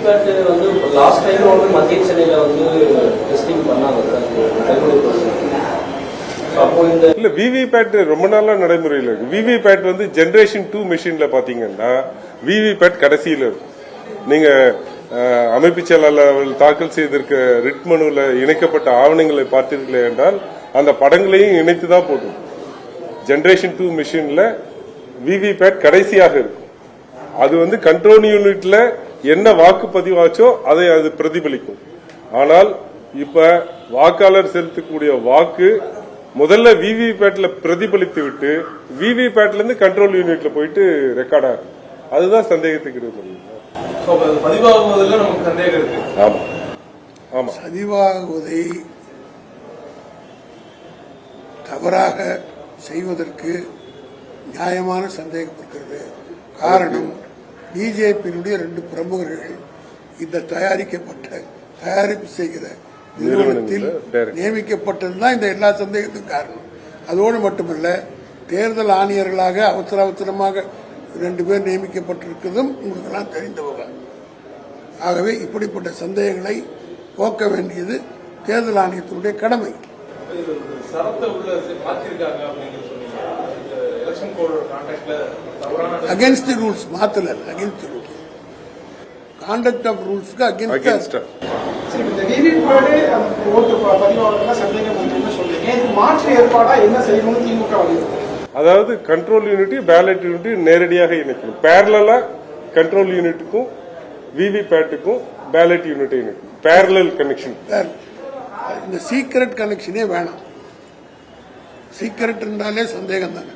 VVPAT வந்து last time வந்து மத்திய சென்னையில வந்து டெஸ்டிங் பண்ணாங்க சார். இல்ல விவிபேட் ரொம்ப நாளா நடைமுறையில் இருக்கு. விவிபேட் வந்து ஜெனரேஷன் 2 மெஷின்ல பாத்தீங்கன்னா விவிபேட் கடைசியில் இருக்கும். நீங்க அமைப்பு செயலாளர் தாக்கல் செய்திருக்க ரிட் மனுவில் இணைக்கப்பட்ட ஆவணங்களை பார்த்தீர்களே என்றால் அந்த படங்களையும் இணைத்து தான் போடும். ஜெனரேஷன் 2 மெஷின்ல விவிபேட் கடைசியாக இருக்கும். அது வந்து கண்ட்ரோல் யூனிட்ல என்ன வாக்கு பதிவாச்சோ அதை அது பிரதிபலிக்கும். ஆனால் இப்ப வாக்காளர் செலுத்தக்கூடிய வாக்கு முதல்ல விவிபேட்ல பிரதிபலித்து விட்டு விவிபேட்ல இருந்து கண்ட்ரோல் யூனிட்ல போயிட்டு ரெக்கார்ட் ஆகும். அதுதான் சந்தேகத்துக்கு இருக்கு. பதிவாகுவதை தவறாக செய்வதற்கு நியாயமான சந்தேகம் இருக்கிறது. காரணம், பிஜேபியினுடைய 2 பிரமுகர்கள் இந்த தயாரிப்பு செய்கிற நிறுவனத்தில் நியமிக்கப்பட்டதுதான் இந்த எல்லா சந்தேகத்துக்கும் காரணம். அதோடு மட்டுமல்ல, தேர்தல் ஆணையர்களாக அவசரமாக 2 பேர் நியமிக்கப்பட்டிருக்கிறதும் உங்களுக்கெல்லாம் தெரிந்த விவகாரம். ஆகவே இப்படிப்பட்ட சந்தேகங்களை போக்க வேண்டியது தேர்தல் ஆணையத்தினுடைய கடமை. அகேன்ஸ்ட் ரூல்ஸ் மாத்தல, அகேன்ஸ்ட் ரூல்ஸ் கான்டக்ட் ஆஃப் ரூல்ஸ்க்கு அகேன்ஸ்ட். அதாவது கண்ட்ரோல் யூனிட் பேலட் யூனிட் நேரடியாக இணைக்கணும். பேரலா கண்ட்ரோல் யூனிட்டுக்கும் விவிபேட்டுக்கும் பேலட் யூனிட் இணைக்கணும். Parallel connection. இந்த சீக்ரெட் கனெக்ஷனே வேணாம். சீக்ரெட் இருந்தாலே சந்தேகம் தானே.